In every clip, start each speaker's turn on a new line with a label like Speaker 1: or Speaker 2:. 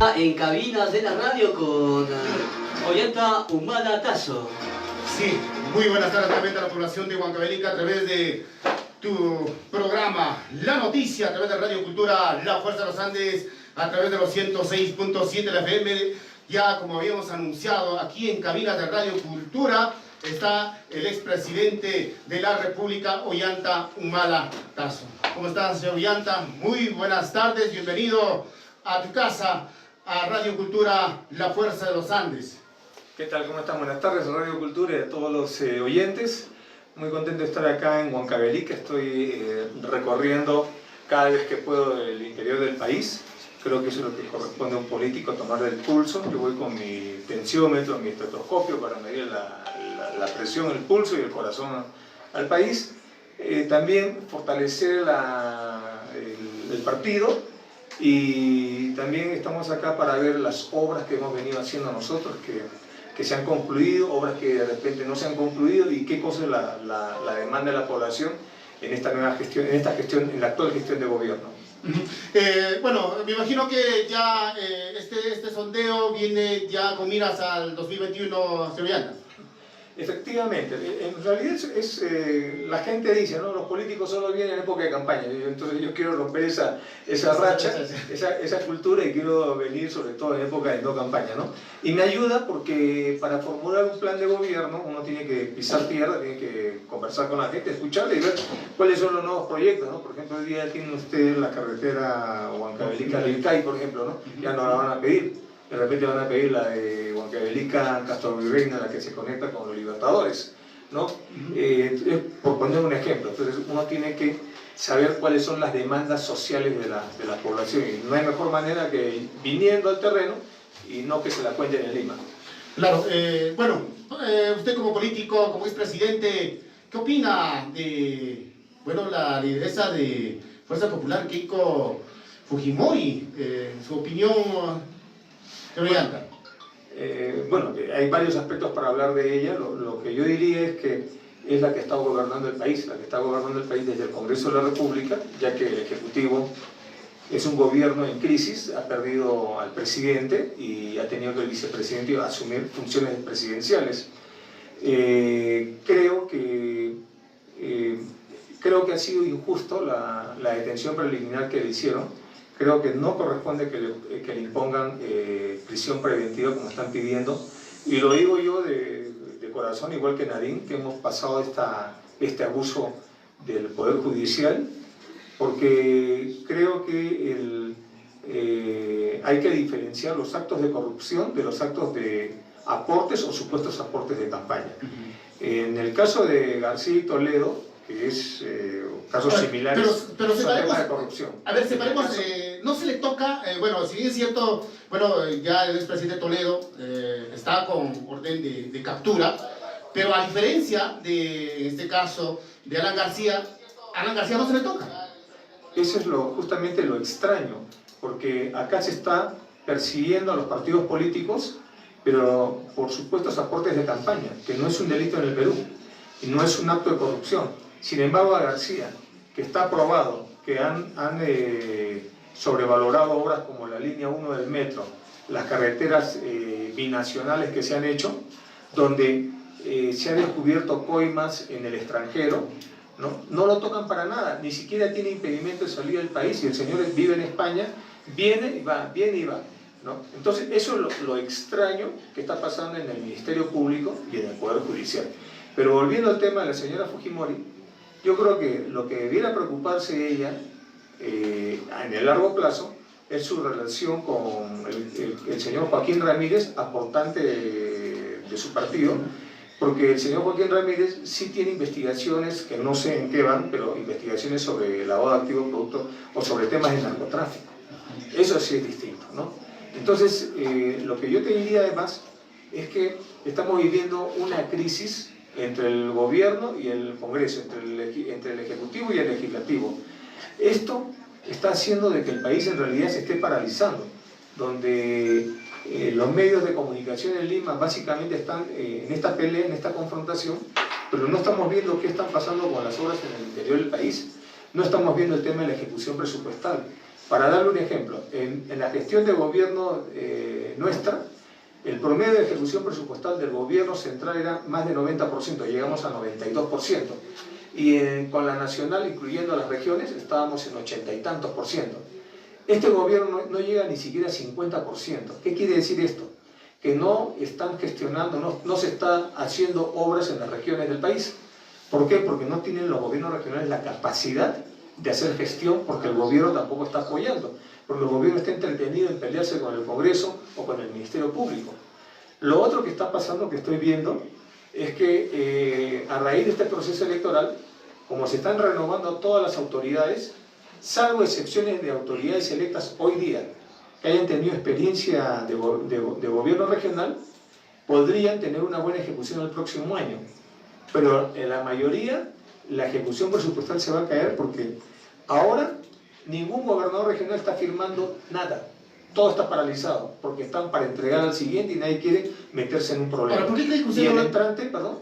Speaker 1: En cabinas de la radio con Ollanta Humala Tazo.
Speaker 2: Sí, muy buenas tardes también a la población de Huancavelica a través de tu programa La Noticia, a través de Radio Cultura, La Fuerza de los Andes, a través de los 106.7 de la FM. Ya como habíamos anunciado, aquí en cabinas de Radio Cultura está el expresidente de la República, Ollanta Humala Tazo. ¿Cómo estás, señor Ollanta? Muy buenas tardes, bienvenido a tu casa, a Radio Cultura, La Fuerza de los Andes.
Speaker 3: ¿Qué tal? ¿Cómo están? Buenas tardes a Radio Cultura y a todos los oyentes. Muy contento de estar acá en Huancavelica. Estoy recorriendo cada vez que puedo el interior del país. Creo que eso es lo que corresponde a un político, tomar el pulso. Yo voy con mi tensiómetro, mi estetoscopio para medir la presión, el pulso y el corazón al país. También fortalecer el partido. Y también estamos acá para ver las obras que hemos venido haciendo nosotros, que se han concluido, obras que de repente no se han concluido y qué cosa es la demanda de la población en esta nueva gestión, en la actual gestión de gobierno.
Speaker 2: Bueno, me imagino que ya este sondeo viene ya con miras al 2021 sevillana.
Speaker 3: Efectivamente, en realidad la gente dice, ¿no? Los políticos solo vienen en época de campaña, entonces yo quiero romper esa racha, esa cultura y quiero venir sobre todo en época de no campaña, ¿no? Y me ayuda porque para formular un plan de gobierno uno tiene que pisar tierra, tiene que conversar con la gente, escucharle y ver cuáles son los nuevos proyectos, ¿no? Por ejemplo, hoy día tienen ustedes la carretera Huancavelica-Lilcay, por ejemplo, ¿no? Ya no la van a pedir. De repente van a pedir la de Huancavelica, Castro Virreina, la que se conecta con los Libertadores, ¿no? Por poner un ejemplo. Entonces uno tiene que saber cuáles son las demandas sociales de la población y no hay mejor manera que viniendo al terreno y no que se la cuenten en Lima.
Speaker 2: Claro, bueno, usted como político, como expresidente, ¿qué opina de la lideresa de Fuerza Popular, Keiko Fujimori? Su opinión...
Speaker 3: Bueno, hay varios aspectos para hablar de ella. Lo que yo diría es que es la que está gobernando el país, desde el Congreso de la República, ya que el Ejecutivo es un gobierno en crisis, ha perdido al presidente y ha tenido que el vicepresidente asumir funciones presidenciales. Creo que ha sido injusto la detención preliminar que le hicieron. Creo que no corresponde que le impongan prisión preventiva como están pidiendo. Y lo digo yo de corazón, igual que Nadine, que hemos pasado este abuso del Poder Judicial, porque creo que hay que diferenciar los actos de corrupción de los actos de aportes o supuestos aportes de campaña. En el caso de García y Toledo, que es casos similares,
Speaker 2: pero separemos,
Speaker 3: de corrupción.
Speaker 2: A ver, separemos, no se le toca, bueno, si bien es cierto, bueno, ya el expresidente Toledo está con orden de captura, pero a diferencia de, en este caso, de Alan García no se le toca.
Speaker 3: Eso es justamente lo extraño, porque acá se está persiguiendo a los partidos políticos, pero por supuestos aportes de campaña, que no es un delito en el Perú, y no es un acto de corrupción. Sin embargo, a García, que está probado que han sobrevalorado obras como la línea 1 del metro, las carreteras binacionales que se han hecho, donde se han descubierto coimas en el extranjero, no lo tocan para nada, ni siquiera tiene impedimento de salir del país, y el señor vive en España, viene y va, ¿no? Entonces eso es lo extraño que está pasando en el Ministerio Público y en el Poder Judicial. Pero volviendo al tema de la señora Fujimori, yo creo que lo que debiera preocuparse ella en el largo plazo es su relación con el señor Joaquín Ramírez, aportante de su partido, porque el señor Joaquín Ramírez sí tiene investigaciones, que no sé en qué van, pero investigaciones sobre lavado de activos producto o sobre temas de narcotráfico. Eso sí es distinto, ¿no? Entonces, lo que yo te diría además es que estamos viviendo una crisis entre el gobierno y el Congreso, entre el Ejecutivo y el Legislativo. Esto está haciendo de que el país en realidad se esté paralizando, donde los medios de comunicación en Lima básicamente están en esta pelea, en esta confrontación, pero no estamos viendo qué están pasando con las obras en el interior del país, no estamos viendo el tema de la ejecución presupuestal. Para darle un ejemplo, en la gestión de gobierno nuestra, el promedio de ejecución presupuestal del gobierno central era más de 90%, llegamos a 92%. Y con la nacional, incluyendo las regiones, estábamos en 80 y tantos por ciento. Este gobierno no llega ni siquiera a 50%. ¿Qué quiere decir esto? Que no están gestionando, no se está haciendo obras en las regiones del país. ¿Por qué? Porque no tienen los gobiernos regionales la capacidad de hacer gestión, porque el gobierno tampoco está apoyando, porque el gobierno está entretenido en pelearse con el Congreso o con el Ministerio Público. Lo otro que está pasando, que estoy viendo, es que a raíz de este proceso electoral, como se están renovando todas las autoridades, salvo excepciones de autoridades electas hoy día, que hayan tenido experiencia de gobierno regional, podrían tener una buena ejecución el próximo año. Pero en la mayoría, la ejecución presupuestal se va a caer porque ahora ningún gobernador regional está firmando nada. Todo está paralizado, porque están para entregar al siguiente y nadie quiere meterse en un problema.
Speaker 2: Ahora, ¿por qué la discusión
Speaker 3: y el
Speaker 2: no va-
Speaker 3: entrante, perdón,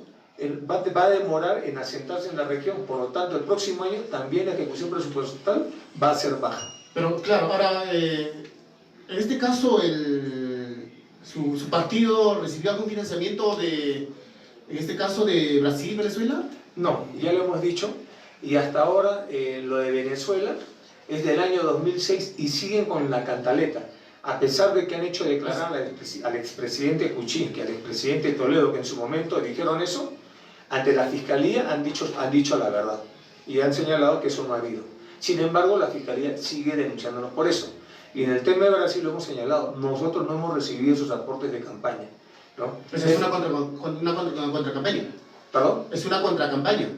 Speaker 3: va a demorar en asentarse en la región. Por lo tanto, el próximo año también la ejecución presupuestal va a ser baja.
Speaker 2: Pero claro, ahora, en este caso, su partido recibió algún financiamiento en este caso, de Brasil, Venezuela.
Speaker 3: No, ya lo hemos dicho, y hasta ahora lo de Venezuela es del año 2006 y siguen con la cantaleta. A pesar de que han hecho declarar al expresidente Kuczynski, al expresidente Toledo, que en su momento dijeron eso, ante la Fiscalía han dicho la verdad y han señalado que eso no ha habido. Sin embargo, la Fiscalía sigue denunciándonos por eso. Y en el tema de Brasil lo hemos señalado, nosotros no hemos recibido esos aportes de campaña, ¿no?
Speaker 2: Pues es una contracampaña.
Speaker 3: ¿Perdón?
Speaker 2: Es una contracampaña.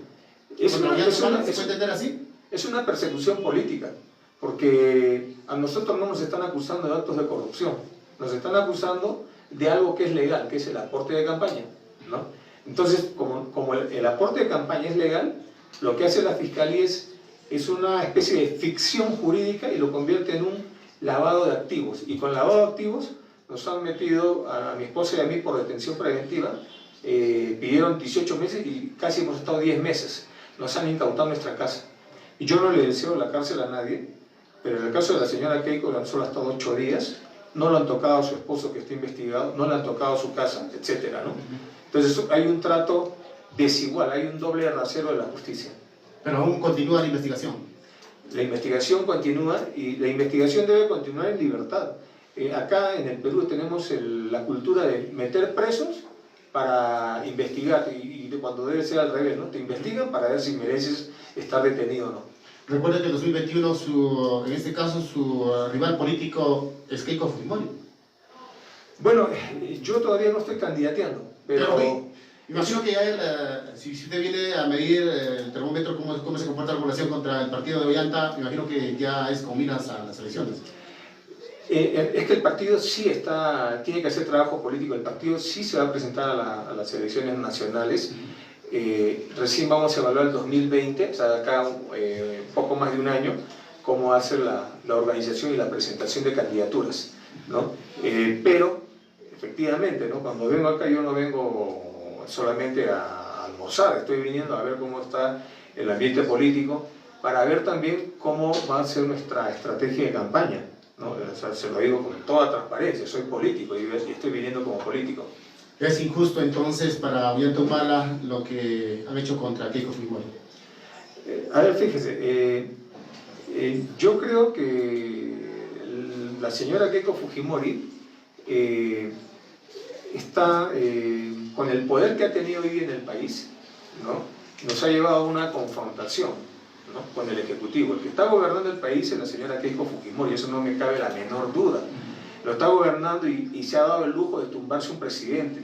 Speaker 2: ¿Se puede entender así?
Speaker 3: Es una persecución política, porque a nosotros no nos están acusando de actos de corrupción, nos están acusando de algo que es legal, que es el aporte de campaña, ¿no? Entonces, como el aporte de campaña es legal, lo que hace la Fiscalía es una especie de ficción jurídica y lo convierte en un lavado de activos. Y con lavado de activos nos han metido a mi esposa y a mí por detención preventiva, pidieron 18 meses y casi hemos estado 10 meses. Nos han incautado nuestra casa. Y yo no le deseo la cárcel a nadie, pero en el caso de la señora Keiko, solo ha estado 8 días, no le han tocado a su esposo que está investigado, no le han tocado a su casa, etcétera, ¿no? Entonces hay un trato desigual, hay un doble rasero de la justicia.
Speaker 2: Pero aún continúa la investigación.
Speaker 3: La investigación continúa y la investigación debe continuar en libertad. Acá en el Perú tenemos la cultura de meter presos para investigar y cuando debe ser al revés, ¿no? Te investigan para ver si mereces estar detenido o no.
Speaker 2: Recuerda que en 2021, en este caso, su rival político es Keiko Fujimori.
Speaker 3: Bueno, yo todavía no estoy candidateando, pero
Speaker 2: imagino que ya si usted viene a medir el termómetro, cómo se comporta la población contra el partido de Ollanta, me imagino que ya es con miras a las elecciones.
Speaker 3: Es que el partido sí tiene que hacer trabajo político, el partido sí se va a presentar a las elecciones nacionales. Recién vamos a evaluar el 2020, o sea, de acá poco más de un año, cómo hacer la organización y la presentación de candidaturas, ¿no? Pero, efectivamente, ¿no? Cuando vengo acá yo no vengo solamente a almorzar, estoy viniendo a ver cómo está el ambiente político, para ver también cómo va a ser nuestra estrategia de campaña, ¿no? O sea, se lo digo con toda transparencia, soy político y estoy viniendo como político.
Speaker 2: ¿Es injusto entonces para Ollanta Humala lo que han hecho contra Keiko Fujimori?
Speaker 3: A ver, fíjese, yo creo que la señora Keiko Fujimori está, con el poder que ha tenido hoy en el país, ¿no? Nos ha llevado a una confrontación, ¿no? Con el Ejecutivo. El que está gobernando el país es la señora Keiko Fujimori, eso no me cabe la menor duda. Lo está gobernando y se ha dado el lujo de tumbarse un presidente,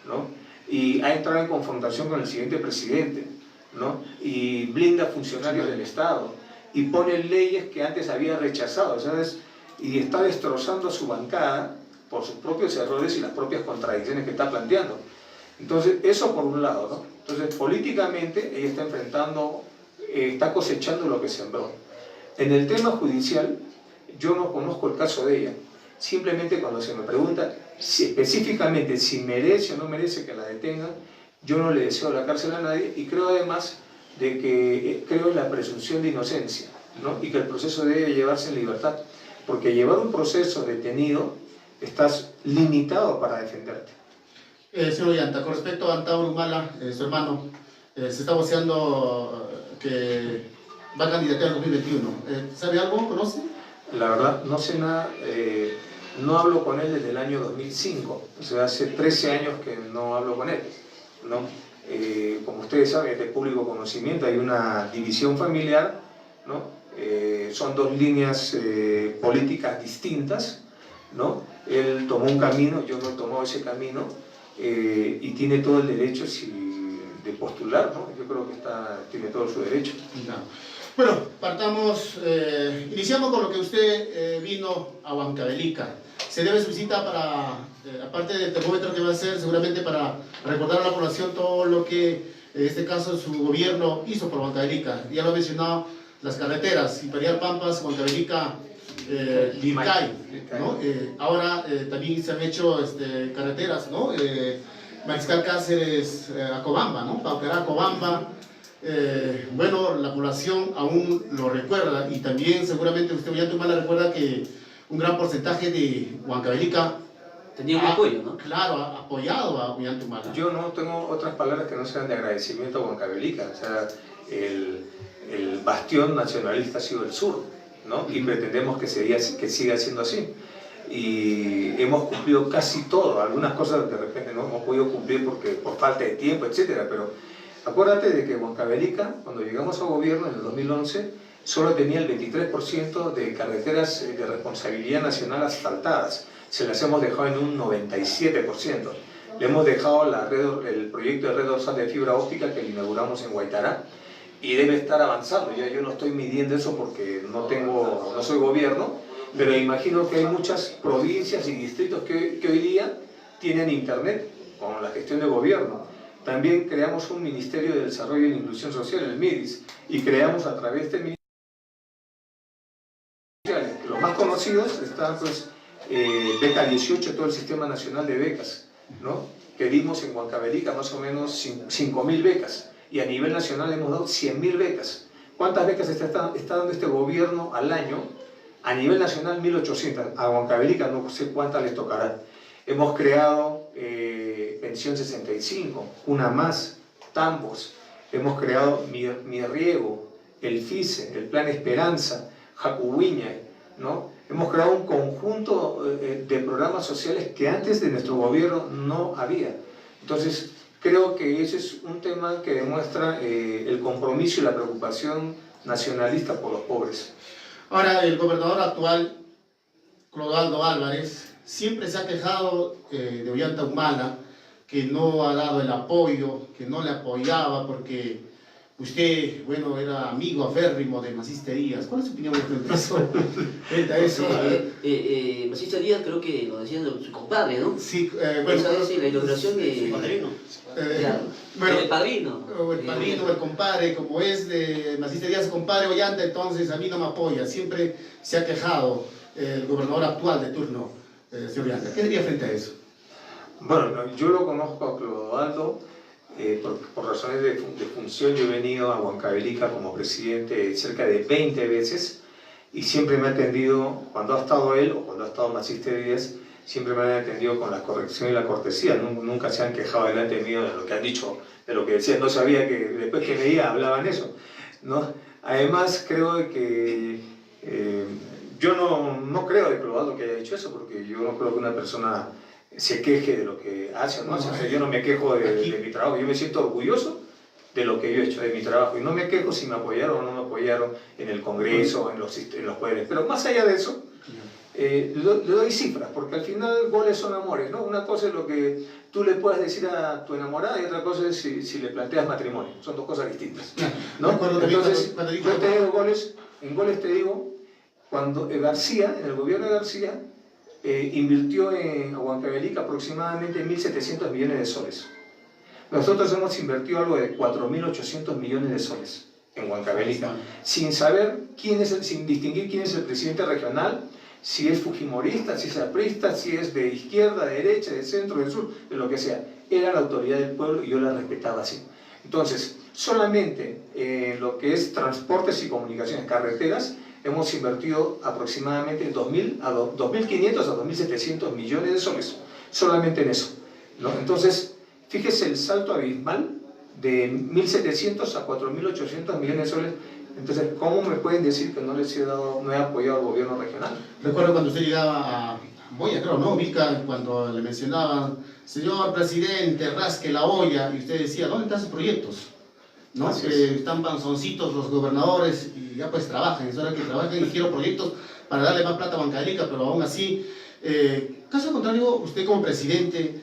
Speaker 3: ¿no? Y ha entrado en confrontación con el siguiente presidente, ¿no? Y blinda funcionarios del Estado y pone leyes que antes había rechazado, ¿sabes? Y está destrozando su bancada por sus propios errores y las propias contradicciones que está planteando. Entonces, eso por un lado, ¿no? Entonces, políticamente ella está enfrentando, está cosechando lo que sembró. En el tema judicial, yo no conozco el caso de ella. Simplemente cuando se me pregunta específicamente si merece o no merece que la detengan, yo no le deseo la cárcel a nadie y creo además de que creo en la presunción de inocencia. ¿no? Y que el proceso debe llevarse en libertad, porque llevar un proceso detenido estás limitado para defenderte.
Speaker 2: Señor Ollanta, con respecto a Antauro Humala, su hermano, se está voceando que va a candidatear en 2021. ¿Sabe algo? ¿Conoce?
Speaker 3: La verdad, no sé nada, no hablo con él desde el año 2005, o sea, hace 13 años que no hablo con él, ¿no? Como ustedes saben, es de público conocimiento, hay una división familiar, ¿no? Son dos líneas políticas distintas, ¿no? Él tomó un camino, yo no he tomado ese camino, y tiene todo el derecho de postular, ¿no? Yo creo que tiene todo su derecho.
Speaker 2: No. Bueno, iniciamos con lo que usted vino a Huancavelica. Se debe su visita para, aparte del termómetro que va a hacer, seguramente para recordar a la población todo lo que, en este caso, su gobierno hizo por Huancavelica. Ya lo ha mencionado, las carreteras, Imperial Pampas, Huancavelica, Lircay, ¿no? Ahora también se han hecho carreteras, ¿no? Mariscal Cáceres, Acobamba, ¿no? Paucará, Acobamba. Bueno, la población aún lo recuerda, y también seguramente usted, Ollanta Humala, recuerda que un gran porcentaje de Huancavelica
Speaker 1: tenía un apoyo, ¿no?
Speaker 2: Claro, ha apoyado a Ollanta Humala.
Speaker 3: Yo no tengo otras palabras que no sean de agradecimiento a Huancavelica, o sea, el bastión nacionalista ha sido el sur, ¿no? Y pretendemos que siga siendo así. Y hemos cumplido casi todo, algunas cosas de repente no hemos podido cumplir por falta de tiempo, etcétera, pero acuérdate de que Huancavelica, cuando llegamos al gobierno en el 2011, solo tenía el 23% de carreteras de responsabilidad nacional asfaltadas. Se las hemos dejado en un 97%. Le hemos dejado el proyecto de red dorsal de fibra óptica que inauguramos en Huaytará, y debe estar avanzando. Ya yo no estoy midiendo eso porque no soy gobierno, pero imagino que hay muchas provincias y distritos que hoy día tienen internet con la gestión de gobierno. También creamos un Ministerio de Desarrollo y Inclusión Social, el MIDIS, y creamos a través de los más conocidos están pues Beca 18, todo el Sistema Nacional de Becas, ¿no? Que dimos en Huancavelica más o menos 5.000 becas, y a nivel nacional hemos dado 100.000 becas. ¿Cuántas becas está dando este gobierno al año? A nivel nacional 1.800, a Huancavelica no sé cuántas les tocará. Hemos creado Pensión 65, Una Más, Tambos, hemos creado Mi Riego, el FICE, el Plan Esperanza, Jacubiña, ¿no? Hemos creado un conjunto de programas sociales que antes de nuestro gobierno no había. Entonces, creo que ese es un tema que demuestra el compromiso y la preocupación nacionalista por los pobres.
Speaker 2: Ahora, el gobernador actual, Clodoaldo Álvarez, siempre se ha quejado de Ollanta Humala, que no ha dado el apoyo, que no le apoyaba porque usted, bueno, era amigo aférrimo de Maciste Díaz. ¿Cuál es su opinión frente a eso?
Speaker 1: Maciste Díaz creo que lo decía su compadre, ¿no?
Speaker 2: Sí,
Speaker 1: bueno, esa es la inauguración de...
Speaker 4: Padrino.
Speaker 1: Claro.
Speaker 2: Bueno,
Speaker 1: el padrino.
Speaker 2: O el padrino, o el compadre, como es de Maciste Díaz, compadre Ollanta, entonces a mí no me apoya. Siempre se ha quejado el gobernador actual de turno, señor Ollanta. ¿Qué diría frente a eso?
Speaker 3: Bueno, yo lo conozco a Clodoaldo por razones de función. Yo he venido a Huancavelica como presidente cerca de 20 veces, y siempre me ha atendido, cuando ha estado él o cuando ha estado Maciste Díaz, siempre me han atendido con la corrección y la cortesía. Nunca se han quejado delante mío de lo que han dicho, de lo que decían. No sabía que después que veía hablaban eso, ¿no? Además, creo que yo no creo de Clodoaldo que haya dicho eso, porque yo no creo que una persona se queje de lo que hace o no hace. O sea, yo no me quejo de mi trabajo, yo me siento orgulloso de lo que yo he hecho, de mi trabajo, y no me quejo si me apoyaron o no me apoyaron en el Congreso, en los poderes. Pero más allá de eso, le doy cifras, porque al final goles son amores, ¿no? Una cosa es lo que tú le puedas decir a tu enamorada, y otra cosa es si le planteas matrimonio. Son dos cosas distintas, ¿no? Entonces, yo te digo goles, en goles te digo, cuando García, en el gobierno de García, invirtió en Huancavelica aproximadamente 1.700 millones de soles. Nosotros hemos invertido algo de 4.800 millones de soles en Huancavelica, sin distinguir quién es el presidente regional, si es fujimorista, si es aprista, si es de izquierda, de derecha, de centro, de sur, de lo que sea. Era la autoridad del pueblo y yo la respetaba así. Entonces, Solamente en lo que es transportes y comunicaciones, carreteras, hemos invertido aproximadamente 2.500 a 2.700 millones de soles, solamente en eso, ¿no? Entonces, fíjese el salto abismal de 1.700 a 4.800 millones de soles. Entonces, ¿cómo me pueden decir que no he apoyado al gobierno regional?
Speaker 2: Recuerdo cuando usted llegaba a Boya, creo, ¿no? Vica, cuando le mencionaban, señor presidente, rasque la olla, y usted decía, ¿dónde están sus proyectos? ¿No? Están panzoncitos los gobernadores y ya pues trabajan, es hora que trabajen y quiero proyectos para darle más plata a Huancavelica, pero aún así, caso contrario, usted como presidente,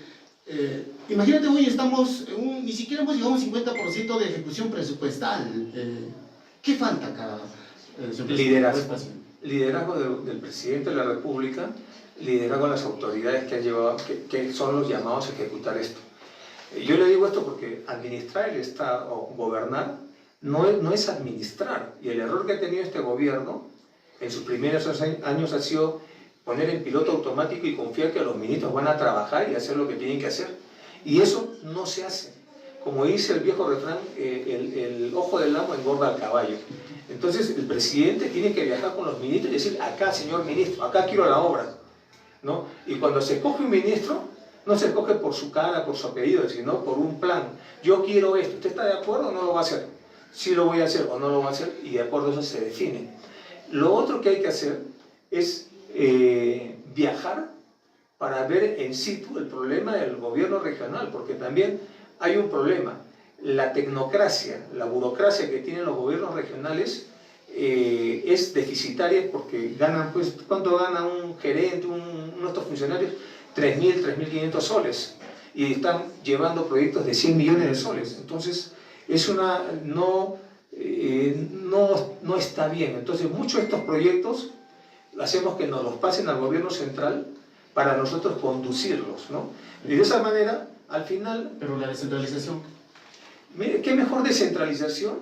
Speaker 2: imagínate hoy estamos, ni siquiera hemos llegado a un 50% de ejecución presupuestal. ¿Qué falta acá, señor
Speaker 3: presidente? Liderazgo del presidente de la República, liderazgo de las autoridades que han llevado, que son los llamados a ejecutar esto. Yo le digo esto porque administrar el Estado o gobernar no es administrar, y el error que ha tenido este gobierno en sus primeros años ha sido poner en piloto automático y confiar que los ministros van a trabajar y hacer lo que tienen que hacer, y eso no se hace. Como dice el viejo refrán, el ojo del amo engorda al caballo. Entonces el presidente tiene que viajar con los ministros y decir, acá señor ministro, acá quiero la obra, ¿no? Y cuando se escoge un ministro, no se escoge por su cara, por su apellido, sino por un plan. Yo quiero esto, ¿usted está de acuerdo o no lo va a hacer? Sí lo voy a hacer o no lo va a hacer, y de acuerdo a eso se define. Lo otro que hay que hacer es viajar para ver en situ el problema del gobierno regional, porque también hay un problema. La tecnocracia, la burocracia que tienen los gobiernos regionales es deficitaria, porque ganan, pues, ¿cuánto gana un gerente, uno de estos funcionarios? 3.000, 3.500 soles, y están llevando proyectos de 100 millones de soles. Entonces, no está bien. Entonces, muchos de estos proyectos hacemos que nos los pasen al gobierno central para nosotros conducirlos, ¿no? Y de esa manera, al final...
Speaker 2: Pero la descentralización.
Speaker 3: Mire, ¿qué mejor descentralización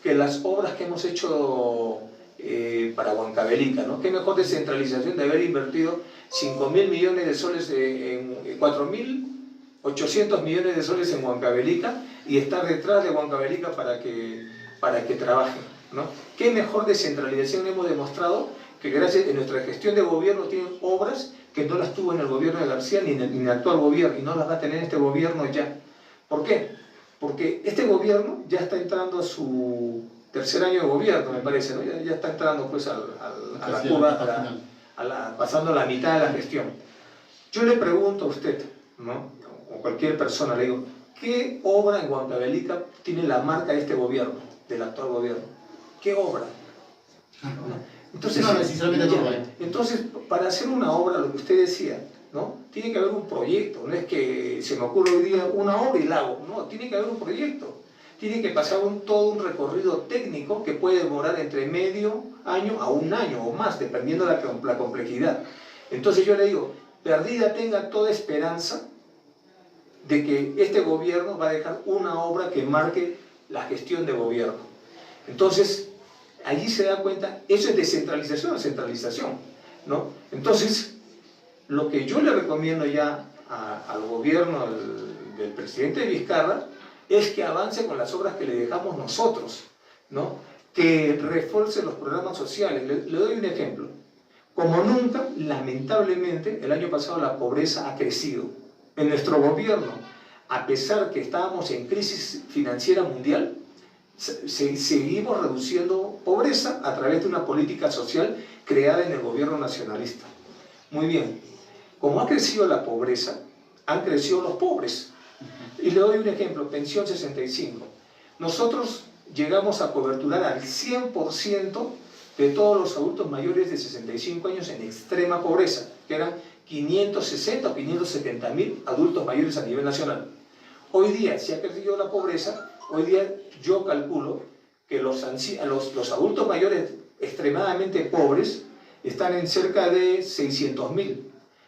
Speaker 3: que las obras que hemos hecho para Huancavelica, ¿no? ¿Qué mejor descentralización de haber invertido 5.000 millones de soles, 4.800 millones de soles en Huancavelica y estar detrás de Huancavelica para que trabajen, ¿no? ¿Qué mejor descentralización hemos demostrado? Que gracias a nuestra gestión de gobierno tienen obras que no las tuvo en el gobierno de García ni en el actual gobierno, y no las va a tener este gobierno ya. ¿Por qué? Porque este gobierno ya está entrando a su tercer año de gobierno, me parece, ¿no? Ya está entrando pues a la curva, pasando la mitad de la gestión. Yo le pregunto a usted, ¿no? O cualquier persona, le digo, ¿qué obra en Huancavelica tiene la marca de este gobierno, del actual gobierno? ¿Qué obra? Entonces, entonces, para hacer una obra, lo que usted decía, ¿no? Tiene que haber un proyecto, no es que se me ocurre hoy día una obra y la hago, no, tiene que haber un proyecto. Tiene que pasar todo un recorrido técnico que puede demorar entre medio año a un año o más, dependiendo de la complejidad. Entonces yo le digo, perdida tenga toda esperanza de que este gobierno va a dejar una obra que marque la gestión de gobierno. Entonces, allí se da cuenta, eso es descentralización o centralización, ¿no? Entonces, lo que yo le recomiendo ya al gobierno del presidente Vizcarra es que avance con las obras que le dejamos nosotros, ¿no? Que refuerce los programas sociales. Le doy un ejemplo. Como nunca, lamentablemente, el año pasado la pobreza ha crecido. En nuestro gobierno, a pesar que estábamos en crisis financiera mundial, seguimos reduciendo pobreza a través de una política social creada en el gobierno nacionalista. Muy bien, como ha crecido la pobreza, han crecido los pobres. Y le doy un ejemplo, pensión 65. Nosotros llegamos a coberturar al 100% de todos los adultos mayores de 65 años en extrema pobreza, que eran 560 o 570 mil adultos mayores a nivel nacional. Hoy día, si ha crecido la pobreza, hoy día yo calculo que los adultos mayores extremadamente pobres están en cerca de 600.000.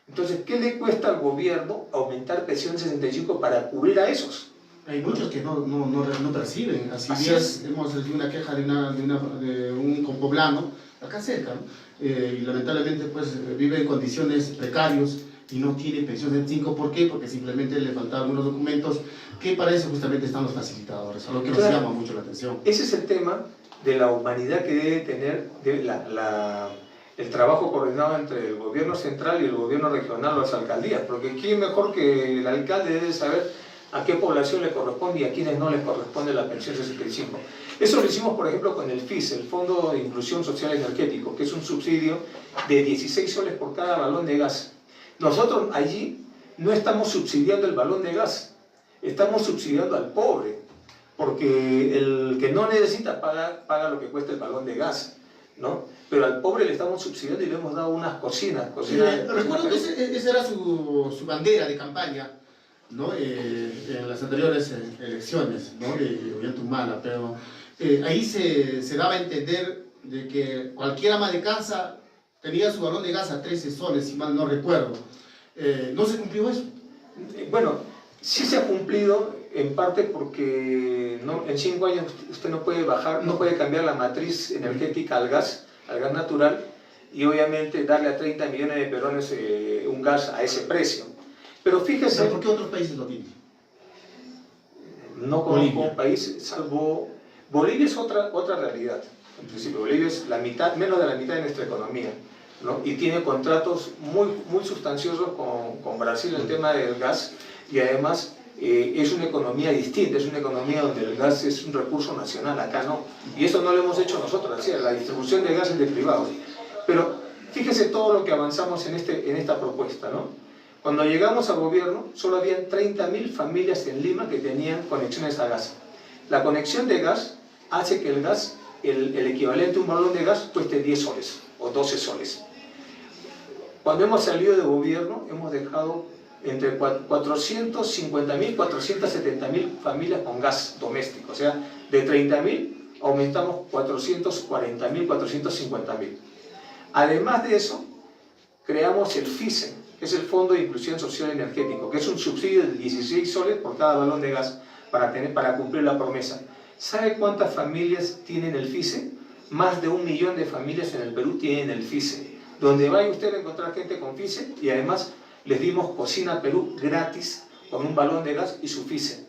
Speaker 3: Entonces, ¿qué le cuesta al gobierno aumentar pensión 65 para cubrir a esos?
Speaker 2: Hay muchos que no perciben. Así es, hemos recibido una queja de un compoblano, acá cerca, ¿no? Y lamentablemente pues vive en condiciones precarias, y no tiene pensión 75. ¿Por qué? Porque simplemente le faltaban algunos documentos que para eso justamente están los facilitadores, a lo que nos llama mucho la atención.
Speaker 3: Ese es el tema de la humanidad que debe tener el trabajo coordinado entre el gobierno central y el gobierno regional o las alcaldías, porque quién mejor que el alcalde debe saber a qué población le corresponde y a quiénes no les corresponde la pensión 65. Eso lo hicimos, por ejemplo, con el FIS, el Fondo de Inclusión Social Energético, que es un subsidio de 16 soles por cada balón de gas. Nosotros allí no estamos subsidiando el balón de gas, estamos subsidiando al pobre, porque el que no necesita paga lo que cuesta el balón de gas, ¿no? Pero al pobre le estamos subsidiando y le hemos dado unas cocinas.
Speaker 2: Recuerdo que esa era su bandera de campaña, ¿no? En las anteriores elecciones, ¿no? De Ollanta-Humala, pero ahí se daba a entender de que cualquier ama de casa tenía su balón de gas a 13 soles, si mal no recuerdo. ¿No se cumplió eso?
Speaker 3: Bueno, sí se ha cumplido en parte porque en 5 años usted no puede bajar, no puede cambiar la matriz energética al gas natural, y obviamente darle a 30 millones de peruanos un gas a ese precio. Pero fíjese...
Speaker 2: ¿Por qué otros países lo tienen?
Speaker 3: No conozco un país, salvo... Bolivia es otra realidad. En principio, Bolivia es menos de la mitad de nuestra economía, ¿no? Y tiene contratos muy sustanciosos con Brasil en el tema del gas, y además es una economía distinta, es una economía donde el gas es un recurso nacional, acá no. Y eso no lo hemos hecho nosotros, así, la distribución de gas es de privados. Pero fíjese todo lo que avanzamos en esta propuesta, ¿no? Cuando llegamos al gobierno, solo habían 30.000 familias en Lima que tenían conexiones a gas. La conexión de gas hace que el gas, el equivalente a un balón de gas, cueste 10 soles o 12 soles. Cuando hemos salido de gobierno, hemos dejado entre 450.000 y 470.000 familias con gas doméstico. O sea, de 30.000 aumentamos 440.000, 450.000. Además de eso, creamos el FISE, que es el Fondo de Inclusión Social Energético, que es un subsidio de 16 soles por cada balón de gas para cumplir la promesa. ¿Sabe cuántas familias tienen el FISE? Más de 1 millón de familias en el Perú tienen el FISE. Donde vaya usted a encontrar gente con FISE, y además les dimos Cocina Perú gratis con un balón de gas y su FISE.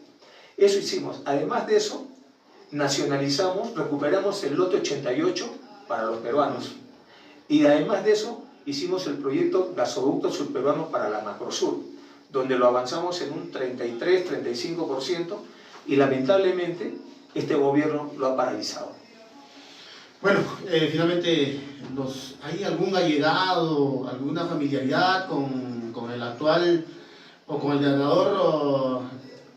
Speaker 3: Eso hicimos. Además de eso, nacionalizamos, recuperamos el lote 88 para los peruanos. Y además de eso, hicimos el proyecto Gasoducto Surperuano para la Macrosur, donde lo avanzamos en un 33-35%, y lamentablemente este gobierno lo ha paralizado.
Speaker 2: Bueno, finalmente, ¿hay algún allegado, alguna familiaridad con el actual o con el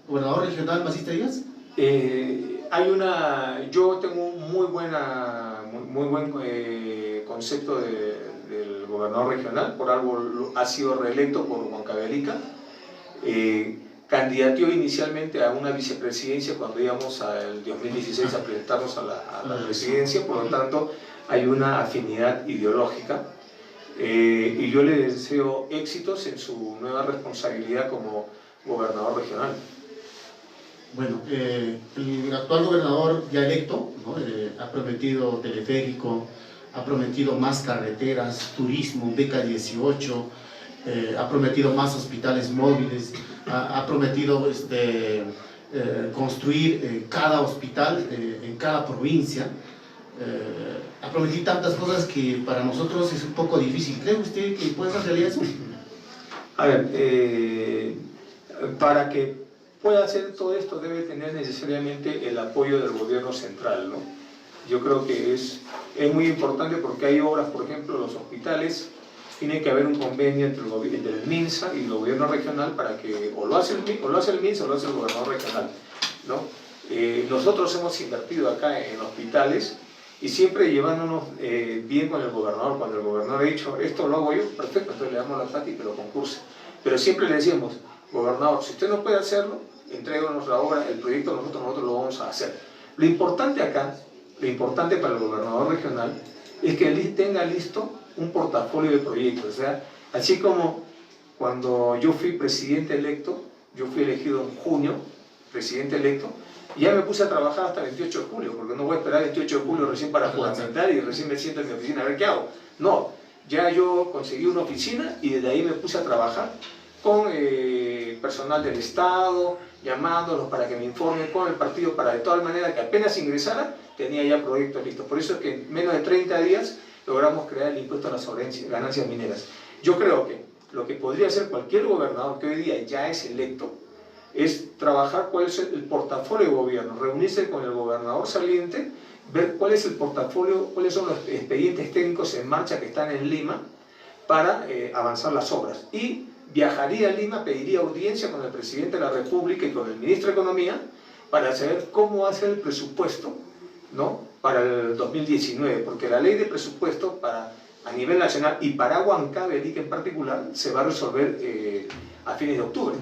Speaker 2: gobernador regional Masista Díaz?
Speaker 3: Yo tengo un muy buen concepto del gobernador regional, por algo ha sido reelecto por Huancavelica. Candidateó inicialmente a una vicepresidencia cuando íbamos al 2016 a presentarnos a la presidencia, por lo tanto hay una afinidad ideológica, y yo le deseo éxitos en su nueva responsabilidad como gobernador regional.
Speaker 2: Bueno, el actual gobernador ya electo, ¿no? Ha prometido teleférico, ha prometido más carreteras, turismo, beca 18, ha prometido más hospitales móviles, ha prometido construir cada hospital en cada provincia, ha prometido tantas cosas que para nosotros es un poco difícil. ¿Cree usted que puede ser realidad eso?
Speaker 3: A ver, para que pueda hacer todo esto debe tener necesariamente el apoyo del gobierno central, ¿no? Yo creo que es muy importante, porque hay obras, por ejemplo, los hospitales, tiene que haber un convenio entre el MINSA y el gobierno regional para que o lo hace el MINSA o lo hace el gobernador regional, ¿no? Nosotros hemos invertido acá en hospitales y siempre llevándonos bien con el gobernador. Cuando el gobernador ha dicho, esto lo hago yo, perfecto, entonces le damos la plata y que lo concurse. Pero siempre le decíamos, gobernador, si usted no puede hacerlo, entréganos la obra, el proyecto, nosotros lo vamos a hacer. Lo importante acá, lo importante para el gobernador regional, es que él tenga listo un portafolio de proyectos. O sea, así como cuando yo fui presidente electo, yo fui elegido en junio, presidente electo, y ya me puse a trabajar hasta el 28 de julio, porque no voy a esperar el 28 de julio recién para juramentar y recién me siento en mi oficina a ver qué hago. No, ya yo conseguí una oficina y desde ahí me puse a trabajar con personal del Estado, llamándolos para que me informen con el partido, para de tal manera que apenas ingresara, tenía ya proyectos listos. Por eso es que en menos de 30 días logramos crear el impuesto a las ganancias mineras. Yo creo que lo que podría hacer cualquier gobernador que hoy día ya es electo, es trabajar cuál es el portafolio de gobierno, reunirse con el gobernador saliente, ver cuál es el portafolio, cuáles son los expedientes técnicos en marcha que están en Lima para avanzar las obras. Y viajaría a Lima, pediría audiencia con el presidente de la República y con el ministro de Economía para saber cómo va a ser el presupuesto, ¿no?, para el 2019, porque la ley de presupuesto a nivel nacional y para Huancavelica en particular se va a resolver a fines de octubre.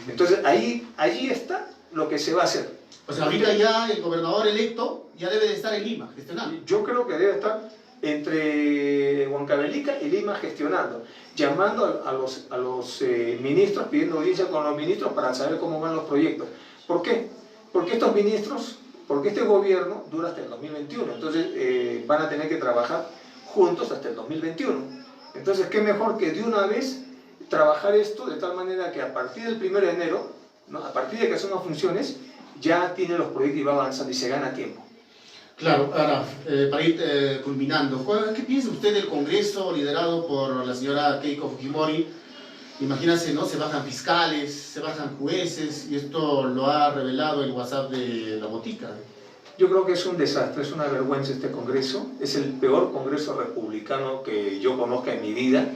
Speaker 3: Entonces allí está lo que se va a hacer.
Speaker 2: O sea, ahorita ya el gobernador electo ya debe de estar en Lima, gestionando.
Speaker 3: Yo creo que debe estar entre Huancavelica y Lima gestionando, llamando a los ministros, pidiendo audiencia con los ministros para saber cómo van los proyectos. ¿Por qué? Porque este gobierno dura hasta el 2021, entonces van a tener que trabajar juntos hasta el 2021. Entonces, ¿qué mejor que de una vez trabajar esto de tal manera que a partir del 1 de enero, ¿no?, a partir de que asuman funciones, ya tiene los proyectos y va avanzando y se gana tiempo?
Speaker 2: Claro, ahora, para ir culminando, ¿qué piensa usted del Congreso liderado por la señora Keiko Fujimori? Imagínense, ¿no? Se bajan fiscales, se bajan jueces, y esto lo ha revelado el WhatsApp de la botica.
Speaker 3: Yo creo que es un desastre, es una vergüenza este Congreso, es el peor Congreso republicano que yo conozca en mi vida,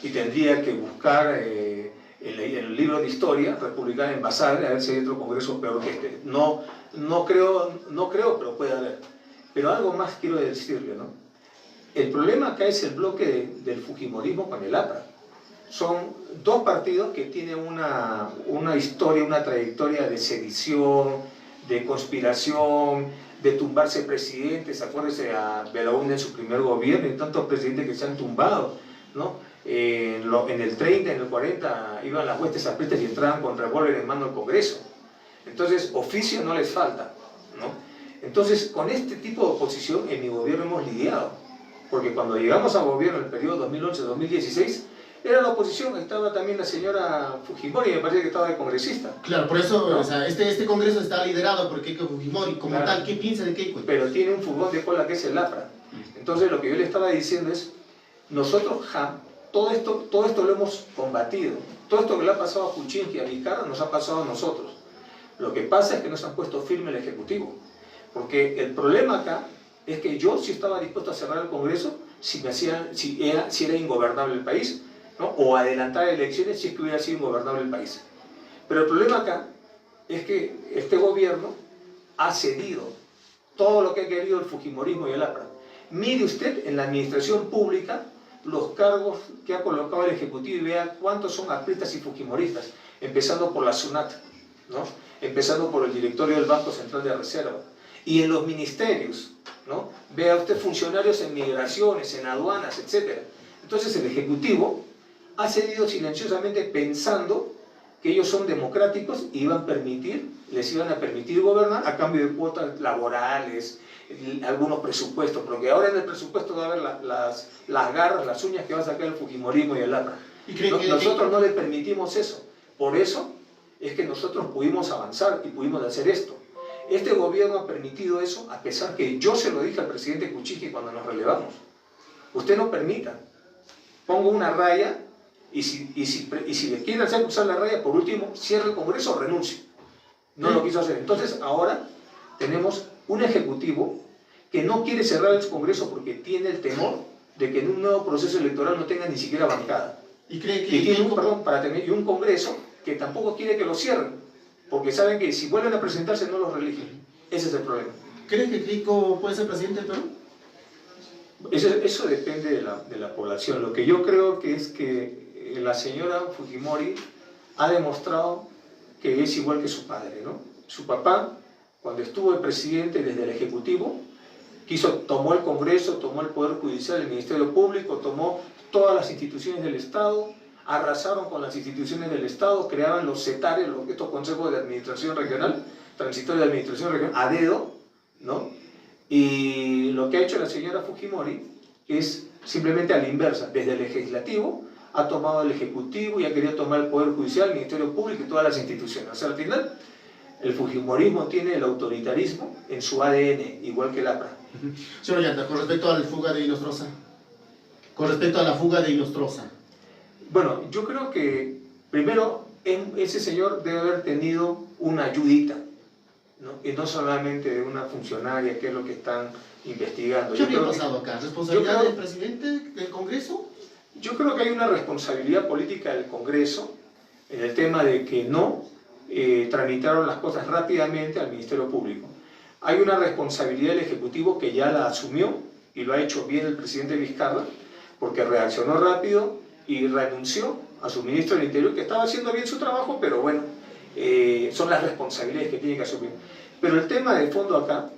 Speaker 3: y tendría que buscar en el libro de historia republicana en Basal, a ver si hay otro Congreso peor que este. No creo, pero puede haber. Pero algo más quiero decirle, ¿no? El problema acá es el bloque del Fujimorismo con el APRA. Son dos partidos que tienen una historia, una trayectoria de sedición, de conspiración, de tumbarse presidentes. Acuérdense a Belaúnde en su primer gobierno y tantos presidentes que se han tumbado, ¿no? En el 30, en el 40 iban las huestes aprietas y entraban con revólver en mano al Congreso. Entonces, oficio no les falta, ¿no? Entonces, con este tipo de oposición en mi gobierno hemos lidiado, porque cuando llegamos al gobierno en el periodo 2011-2016, era la oposición, estaba también la señora Fujimori, me parece que estaba de congresista.
Speaker 2: Claro, por eso,
Speaker 3: ¿no?
Speaker 2: O sea, este Congreso está liderado por Keiko Fujimori, como
Speaker 3: Claro.
Speaker 2: tal. ¿Qué piensa de Keiko?
Speaker 3: Pero tiene un furgón de cola que es el APRA. Entonces, lo que yo le estaba diciendo es, nosotros todo esto lo hemos combatido. Todo esto que le ha pasado a Kuczynski y a Vizcarra nos ha pasado a nosotros. Lo que pasa es que no se han puesto firme el Ejecutivo. Porque el problema acá es que yo sí estaba dispuesto a cerrar el Congreso si era ingobernable el país, ¿no? O adelantar elecciones si es que hubiera sido ingobernable el país. Pero el problema acá es que este gobierno ha cedido todo lo que ha querido el Fujimorismo y el APRA. Mire usted en la administración pública los cargos que ha colocado el Ejecutivo y vea cuántos son apristas y fujimoristas, empezando por la SUNAT, ¿no? Empezando por el directorio del Banco Central de Reserva. Y en los ministerios, ¿no? Vea usted funcionarios en migraciones, en aduanas, etc. Entonces el Ejecutivo ha cedido silenciosamente pensando que ellos son democráticos y les iban a permitir gobernar a cambio de cuotas laborales, algunos presupuestos, porque ahora en el presupuesto va a haber las garras, las uñas que va a sacar el Fujimorismo y el APRA. Nosotros no le permitimos eso. Por eso es que nosotros pudimos avanzar y pudimos hacer esto. Este gobierno ha permitido eso, a pesar que yo se lo dije al presidente Kuczynski cuando nos relevamos. Usted no permita, pongo una raya y si le quieren hacer cruzar la raya, por último, cierre el Congreso o renuncie. No lo quiso hacer. Entonces ahora tenemos un Ejecutivo que no quiere cerrar el Congreso porque tiene el temor de que en un nuevo proceso electoral no tenga ni siquiera bancada.
Speaker 2: Y cree que...
Speaker 3: Y tiene un Congreso que tampoco quiere que lo cierren, porque saben que si vuelven a presentarse no los reeligen. Ese es el problema.
Speaker 2: ¿Cree que Keiko puede ser presidente del Perú?
Speaker 3: Eso depende de la población. Lo que yo creo que es que la señora Fujimori ha demostrado que es igual que su padre, ¿no? Su papá, cuando estuvo el presidente desde el Ejecutivo, tomó el Congreso, tomó el Poder Judicial, el Ministerio Público, tomó todas las instituciones del Estado, arrasaron con las instituciones del Estado, creaban los CETARES, estos consejos de administración regional, transitorio de administración regional, a dedo, ¿no? Y lo que ha hecho la señora Fujimori es Simplemente a la inversa, desde el legislativo ha tomado el ejecutivo y ha querido tomar el Poder Judicial, el Ministerio Público y todas las instituciones. O sea, al final, el fujimorismo tiene el autoritarismo en su ADN, igual que el APRA.
Speaker 2: Señor Ollanta, con respecto a la fuga de Inostroza. Con respecto a la fuga de Inostroza.
Speaker 3: Bueno, yo creo que primero ese señor debe haber tenido una ayudita, ¿no? Y no solamente de una funcionaria, que es lo que están investigando.
Speaker 2: ¿Qué habría pasado acá? ¿Responsabilidad del presidente del Congreso?
Speaker 3: Yo creo que hay una responsabilidad política del Congreso en el tema de que no tramitaron las cosas rápidamente al Ministerio Público. Hay una responsabilidad del Ejecutivo que ya la asumió y lo ha hecho bien el presidente Vizcarra, porque reaccionó rápido y renunció a su ministro del Interior, que estaba haciendo bien su trabajo, pero bueno, son las responsabilidades que tiene que asumir. Pero el tema de fondo acá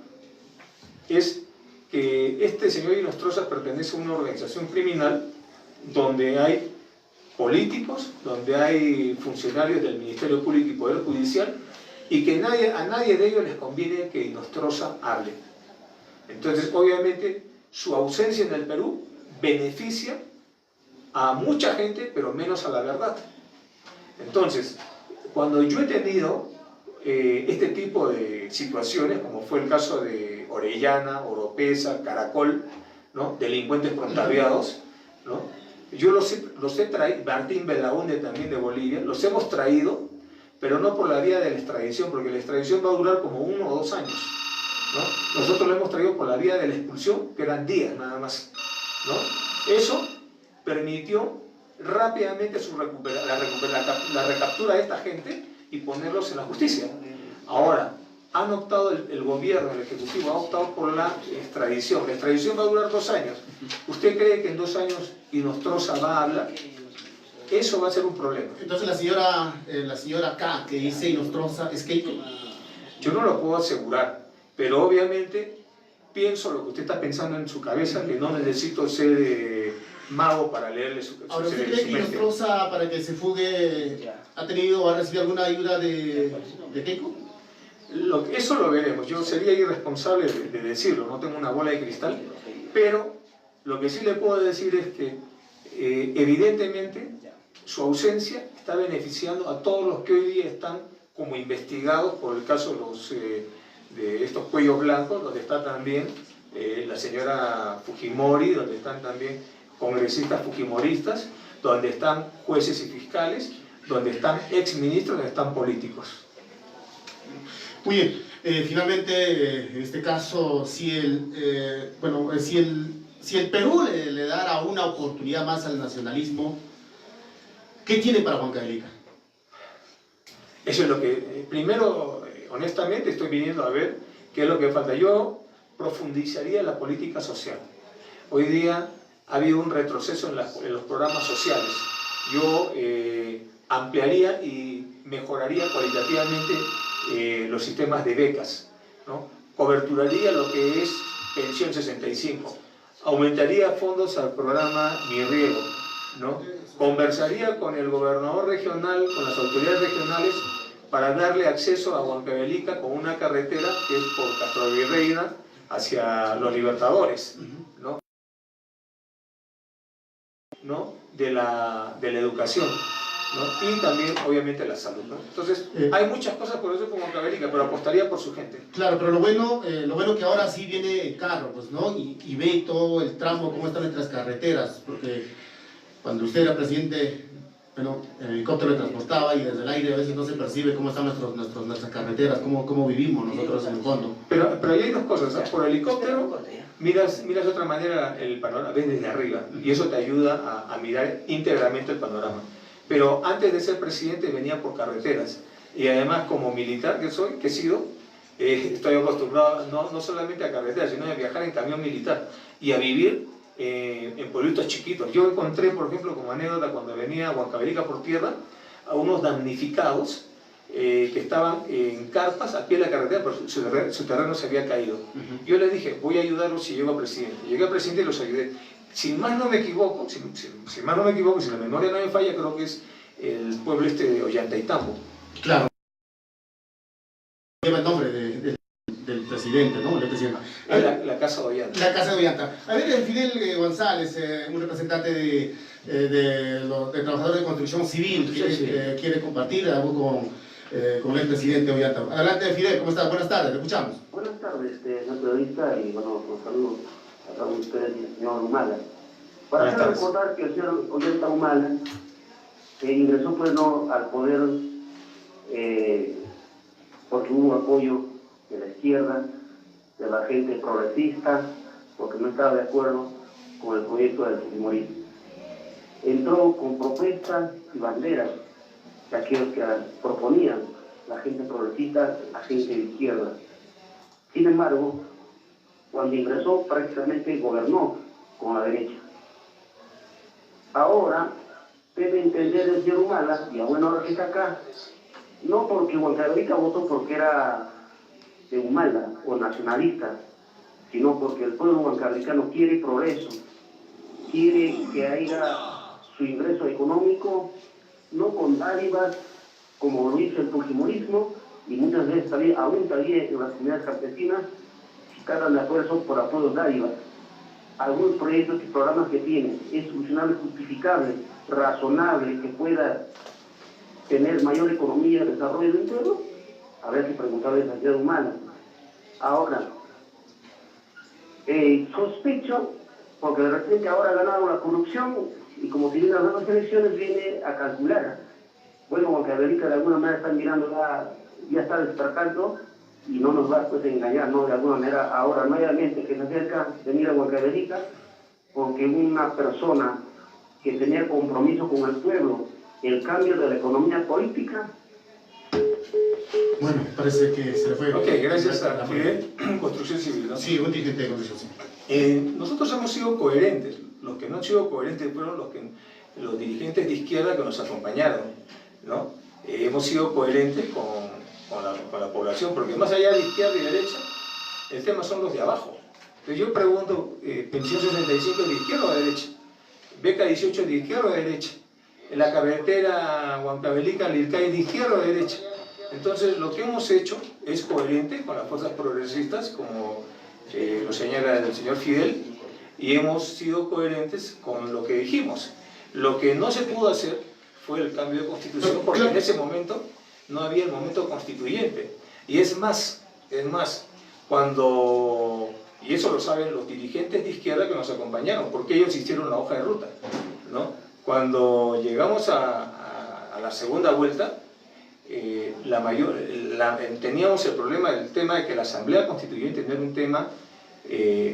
Speaker 3: es que este señor Inostroza pertenece a una organización criminal donde hay políticos, donde hay funcionarios del Ministerio Público y Poder Judicial, y que a nadie de ellos les conviene que Inostroza hable. Entonces, obviamente, su ausencia en el Perú beneficia a mucha gente, pero menos a la verdad. Entonces, cuando yo he tenido este tipo de situaciones, como fue el caso de Orellana, Oropesa, Caracol, ¿no? Delincuentes prontaviados, ¿no? Yo los he traído, Martín Belaúnde también de Bolivia, los hemos traído, pero no por la vía de la extradición, porque la extradición va a durar como 1 o 2 años, ¿no? Nosotros lo hemos traído por la vía de la expulsión, que eran días nada más, ¿no? Eso permitió rápidamente la recaptura de esta gente y ponerlos en la justicia. Ahora, han optado, el gobierno, el Ejecutivo ha optado por la extradición. La extradición va a durar 2 años. ¿Usted cree que en 2 años Inostroza va a hablar? Eso va a ser un problema.
Speaker 2: Entonces la señora K, que dice Inostroza, ¿es Keiko?
Speaker 3: Yo no lo puedo asegurar, pero obviamente pienso lo que usted está pensando en su cabeza, que no necesito ser mago para leerle su
Speaker 2: Ahora, ¿usted cree que Inostroza, para que se fugue, ha tenido o ha recibido alguna ayuda de Keiko?
Speaker 3: Eso lo veremos. Yo sería irresponsable de decirlo, no tengo una bola de cristal, pero lo que sí le puedo decir es que evidentemente su ausencia está beneficiando a todos los que hoy día están como investigados por el caso de estos cuellos blancos, donde está también la señora Fujimori, donde están también congresistas fujimoristas, donde están jueces y fiscales, donde están exministros, donde están políticos.
Speaker 2: Muy bien, finalmente, en este caso, si el Perú le dara una oportunidad más al nacionalismo, ¿qué tiene para Huancavelica?
Speaker 3: Eso es lo que, primero, honestamente, estoy viniendo a ver qué es lo que falta. Yo profundizaría la política social. Hoy día ha habido un retroceso en los programas sociales. Yo ampliaría y mejoraría cualitativamente los sistemas de becas, ¿no? Coberturaría lo que es pensión 65, aumentaría fondos al programa Mi Riego, ¿no? Conversaría con el gobernador regional, con las autoridades regionales, para darle acceso a Huancavelica con una carretera que es por Castrovirreyna hacia Los Libertadores, ¿no? De la educación, ¿no? Y también obviamente la salud, ¿no? Entonces hay muchas cosas por eso como Huancavelica, pero apostaría por su gente.
Speaker 2: Claro, pero lo bueno que ahora sí viene carro, pues, ¿no? Y ve todo el tramo, cómo están nuestras carreteras, porque cuando usted era presidente, bueno, el helicóptero le transportaba y desde el aire a veces no se percibe cómo están nuestras carreteras, cómo vivimos nosotros en el fondo.
Speaker 3: Pero ahí hay dos cosas, ¿no? Por helicóptero miras de otra manera el panorama, ves desde arriba, y eso te ayuda a mirar íntegramente el panorama. Pero antes de ser presidente venía por carreteras, y además como militar que he sido, estoy acostumbrado no solamente a carreteras, sino a viajar en camión militar y a vivir en pueblitos chiquitos. Yo encontré, por ejemplo, como anécdota, cuando venía a Huancavelica por tierra, a unos damnificados que estaban en carpas a pie de la carretera, pero su terreno se había caído. Yo les dije, voy a ayudarlos si llego a presidente. Llegué a presidente y los ayudé. Si más no me equivoco, si la memoria no me falla, creo que es el pueblo de Ollantaytambo.
Speaker 2: Claro. Lleva el nombre de del presidente, ¿no? El presidente.
Speaker 3: La Casa de Ollanta.
Speaker 2: La Casa de Ollanta. A ver, Fidel González, un representante de trabajadores de construcción civil, que quiere compartir algo con el presidente Ollanta. Adelante, Fidel, ¿cómo estás? Buenas tardes, te escuchamos.
Speaker 4: Buenas tardes, señor periodista, y bueno, los saludos a todos ustedes y al señor Humala. Para hacer recordar que el señor Ollanta Humala ingresó pues no al poder porque hubo apoyo de la izquierda, de la gente progresista, porque no estaba de acuerdo con el proyecto del fujimorismo. Entró con propuestas y banderas de aquellos que proponían la gente progresista, la gente de izquierda. Sin embargo, cuando ingresó prácticamente gobernó con la derecha. Ahora debe entender el señor Humala, y a buena hora que está acá, no porque Huancavelica votó porque era de Humala o nacionalista, sino porque el pueblo huancavelicano quiere progreso, quiere que haya su ingreso económico, no con dádivas como lo hizo el fujimorismo, y muchas veces también, aún también en las comunidades campesinas, cada esfuerzo por apoyo dádivas. Algunos proyectos y programas que tienen es solucionable, justificable, razonable, que pueda tener mayor economía, desarrollo del pueblo, habrá que preguntarle a la sociedad humana. Ahora, sospecho, porque de repente ahora ha ganado la corrupción, y como si viene a las elecciones, viene a calcular. Bueno, Huancavelica de alguna manera están mirando, ya está despertando, y no nos va pues, a engañar, ¿no? De alguna manera, ahora nuevamente que se acerca de mirar a Huancavelica, porque una persona que tenía compromiso con el pueblo, el cambio de la economía política.
Speaker 2: Bueno, parece que se le fue.
Speaker 3: Ok, gracias a Fidel, Construcción Civil, ¿no?
Speaker 2: Sí, un dirigente de construcción civil.
Speaker 3: Nosotros hemos sido coherentes. Los que no han sido coherentes fueron los dirigentes de izquierda que nos acompañaron, ¿no? Hemos sido coherentes con la población, porque más allá de izquierda y derecha, el tema son los de abajo. Entonces yo pregunto, pensión 65 de izquierda o de derecha, beca 18 de izquierda o de derecha, la carretera Huancavelica, Lilcay de izquierda o de derecha. Entonces lo que hemos hecho es coherente con las fuerzas progresistas, como lo señala el señor Fidel, y hemos sido coherentes con lo que dijimos. Lo que no se pudo hacer fue el cambio de constitución, porque en ese momento no había el momento constituyente. Y es más, cuando, y eso lo saben los dirigentes de izquierda que nos acompañaron, porque ellos hicieron la hoja de ruta, ¿no? Cuando llegamos a la segunda vuelta, teníamos el problema del tema de que la Asamblea Constituyente no era un tema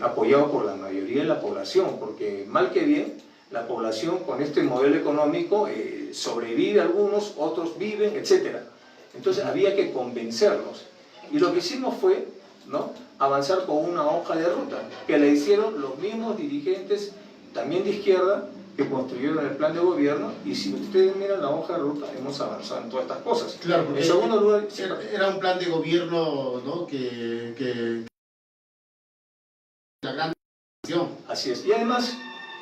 Speaker 3: apoyado por la mayoría de la población, porque mal que bien, la población con este modelo económico sobrevive algunos, otros viven, etc. Entonces había que convencerlos. Y lo que hicimos fue, ¿no?, avanzar con una hoja de ruta, que la hicieron los mismos dirigentes, también de izquierda, que construyeron el plan de gobierno, y si ustedes miran la hoja de ruta, hemos avanzado en todas estas cosas.
Speaker 2: Claro, porque
Speaker 3: en segundo lugar,
Speaker 2: era un plan de gobierno, ¿no?, que la gran nación.
Speaker 3: Así es. Y además,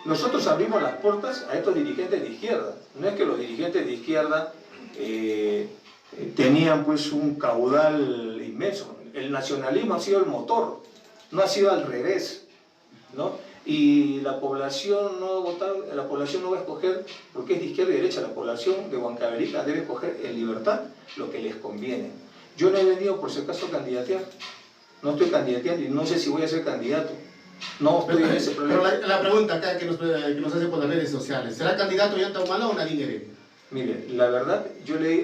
Speaker 3: nosotros abrimos las puertas a estos dirigentes de izquierda. No es que los dirigentes de izquierda tenían pues un caudal inmenso. El nacionalismo ha sido el motor, no ha sido al revés, ¿no? Y la población no va a votar, la población no va a escoger porque es de izquierda y derecha. La población de Huancavelica debe escoger en libertad lo que les conviene. Yo no he venido por si acaso a candidatear, no estoy candidateando y no sé si voy a ser candidato. No estoy en ese problema.
Speaker 2: Pero la pregunta acá que nos hace por las redes sociales, ¿será candidato Ollanta Humala o Nadine Heredia?
Speaker 3: Mire, la verdad,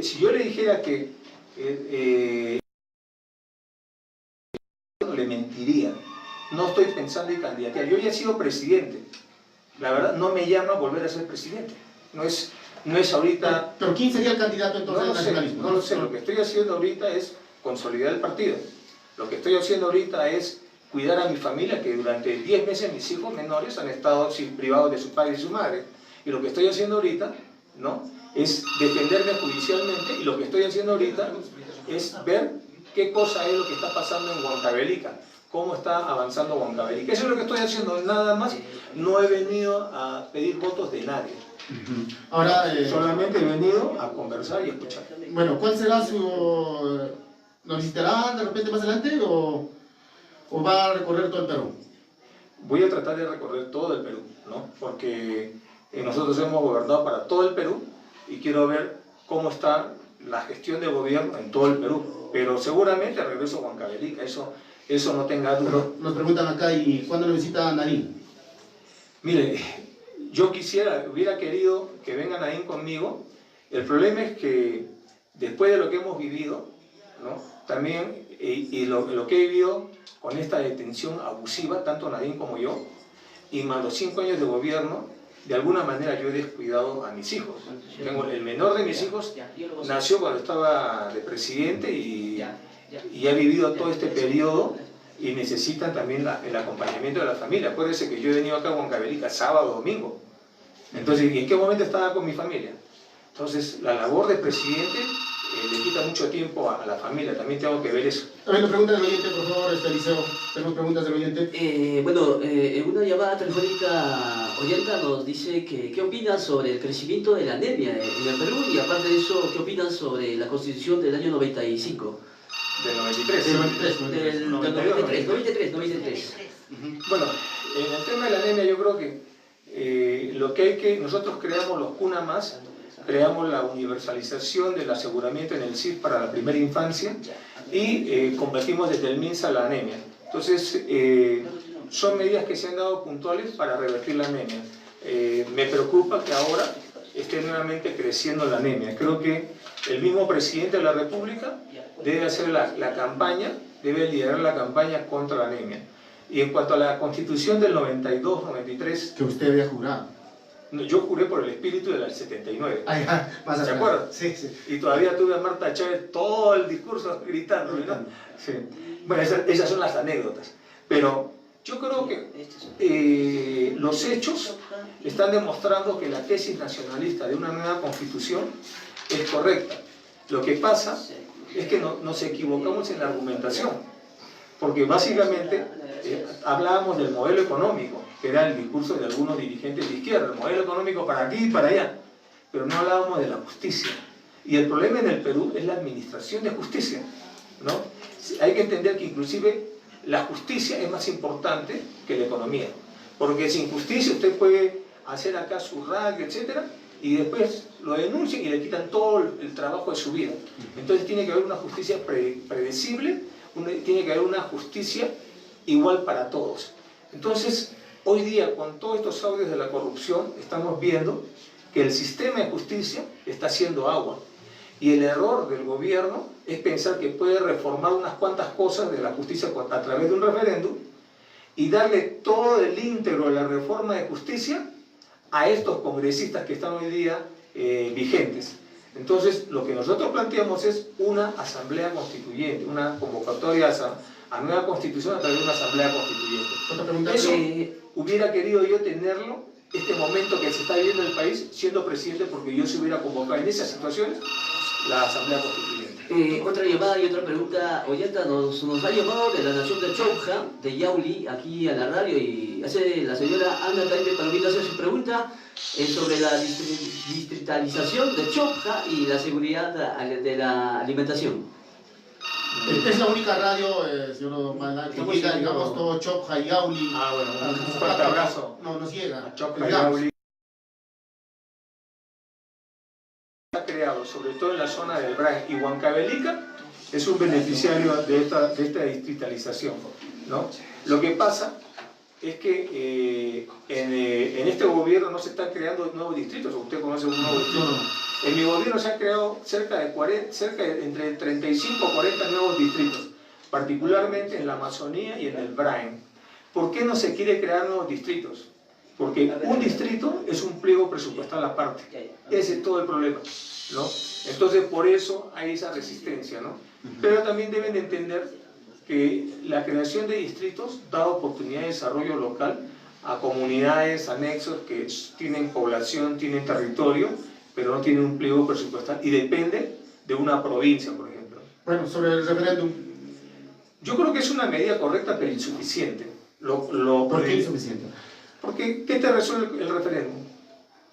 Speaker 3: si yo le dijera que le mentiría. No estoy pensando en candidatear. Yo ya he sido presidente. La verdad, no me llama a volver a ser presidente. No es ahorita...
Speaker 2: ¿Pero quién sería el candidato entonces del nacionalismo?
Speaker 3: No lo sé. Lo que estoy haciendo ahorita es consolidar el partido. Lo que estoy haciendo ahorita es cuidar a mi familia, que durante 10 meses mis hijos menores han estado privados de su padre y su madre. Y lo que estoy haciendo ahorita, ¿no?, es defenderme judicialmente, y lo que estoy haciendo ahorita es ver qué cosa es lo que está pasando en Huancavelica, cómo está avanzando Huancavelica. Eso es lo que estoy haciendo, nada más. No he venido a pedir votos de nadie.
Speaker 2: Ahora,
Speaker 3: solamente he venido a conversar y escuchar.
Speaker 2: Bueno, ¿cuál será su... ¿Nos visitará de repente más adelante o o va a recorrer todo el Perú?
Speaker 3: Voy a tratar de recorrer todo el Perú, ¿no? Porque nosotros hemos gobernado para todo el Perú y quiero ver cómo está la gestión de gobierno en todo el Perú. Pero seguramente regreso a Huancavelica, eso no tenga duda.
Speaker 2: Pero nos preguntan acá, ¿y cuándo lo visita Nadine?
Speaker 3: Mire, yo hubiera querido que vengan ahí conmigo. El problema es que después de lo que hemos vivido, ¿no? También, y lo que he vivido con esta detención abusiva, tanto Nadine como yo, y más los 5 años de gobierno, de alguna manera yo he descuidado a mis hijos. Tengo el menor de mis hijos, nació cuando estaba de presidente y ha vivido todo este periodo y necesitan también el acompañamiento de la familia. Acuérdense que yo he venido acá a Huancavelica sábado, domingo. Entonces, ¿y en qué momento estaba con mi familia? Entonces, la labor de presidente le quita mucho tiempo a la familia, también tengo que ver eso.
Speaker 2: A ver, la pregunta del oyente, por favor, Eliseo. Tenemos preguntas del oyente.
Speaker 1: En una llamada telefónica, Oyenta nos dice que qué opinan sobre el crecimiento de la anemia en el Perú y aparte de eso, qué opinan sobre la Constitución del año 95.
Speaker 3: Del 93.
Speaker 1: Del 93.
Speaker 3: Bueno, en el tema de la anemia yo creo que nosotros creamos los CUNAMAS, creamos la universalización del aseguramiento en el CIF para la primera infancia y combatimos desde el MINSA la anemia. Entonces, son medidas que se han dado puntuales para revertir la anemia. Me preocupa que ahora esté nuevamente creciendo la anemia. Creo que el mismo presidente de la República debe hacer la campaña, debe liderar la campaña contra la anemia. Y en cuanto a la Constitución del 92-93...
Speaker 2: Que usted había jurado.
Speaker 3: Yo juré por el espíritu del 79.
Speaker 2: Ay, más
Speaker 3: ¿Se
Speaker 2: atrás.
Speaker 3: acuerdan?
Speaker 2: Sí, sí.
Speaker 3: Y todavía tuve a Marta Chávez todo el discurso gritando, ¿no? Sí. Bueno, esas son las anécdotas. Pero yo creo que los hechos están demostrando que la tesis nacionalista de una nueva constitución es correcta. Lo que pasa es que nos equivocamos en la argumentación. Porque básicamente hablábamos del modelo económico, que era el discurso de algunos dirigentes de izquierda, el modelo económico para aquí y para allá, pero no hablábamos de la justicia. Y el problema en el Perú es la administración de justicia, ¿no? Hay que entender que inclusive la justicia es más importante que la economía, porque sin justicia usted puede hacer acá su radio, etcétera, y después lo denuncian y le quitan todo el trabajo de su vida. Entonces tiene que haber una justicia predecible, tiene que haber una justicia igual para todos. Entonces, hoy día, con todos estos audios de la corrupción, estamos viendo que el sistema de justicia está haciendo agua. Y el error del gobierno es pensar que puede reformar unas cuantas cosas de la justicia a través de un referéndum y darle todo el íntegro de la reforma de justicia a estos congresistas que están hoy día vigentes. Entonces, lo que nosotros planteamos es una asamblea constituyente, una convocatoria a nueva constitución a través de una asamblea constituyente.
Speaker 2: Otra pregunta.
Speaker 3: Eso hubiera querido yo tenerlo, este momento que se está viviendo en el país, siendo presidente, porque yo se hubiera convocado en esas situaciones la asamblea constituyente.
Speaker 1: Otra llamada y otra pregunta. Oyenta nos ha llamado de la nación de Chauja, de Yauli, aquí a la radio, y la señora Ana Taime Palomino hace su pregunta sobre la distritalización de Chauja y la seguridad de la alimentación.
Speaker 2: Es la única radio, señor Mala, que llega, digamos, todo Chopja y Yauli.
Speaker 3: Ah, bueno, un fuerte abrazo.
Speaker 2: No, nos llega.
Speaker 3: A Chopja y Yauli. Ha creado, sobre todo en la zona del Brain y Huancavelica, es un beneficiario de esta distritalización, ¿no? Lo que pasa es que en este gobierno no se están creando nuevos distritos, usted conoce un nuevo distrito. En mi gobierno se han creado entre 35 o 40 nuevos distritos, particularmente en la Amazonía y en el Brain. ¿Por qué no se quiere crear nuevos distritos? Porque un distrito es un pliego presupuestal aparte. Ese es todo el problema, ¿no? Entonces, por eso hay esa resistencia, ¿no? Pero también deben entender que la creación de distritos da oportunidad de desarrollo local a comunidades, anexos que tienen población, tienen territorio, pero no tienen un pliego presupuestal y depende de una provincia, por ejemplo.
Speaker 2: Bueno, sobre el referéndum.
Speaker 3: Yo creo que es una medida correcta, pero insuficiente.
Speaker 2: ¿Por qué insuficiente?
Speaker 3: Porque, ¿qué te resuelve el referéndum?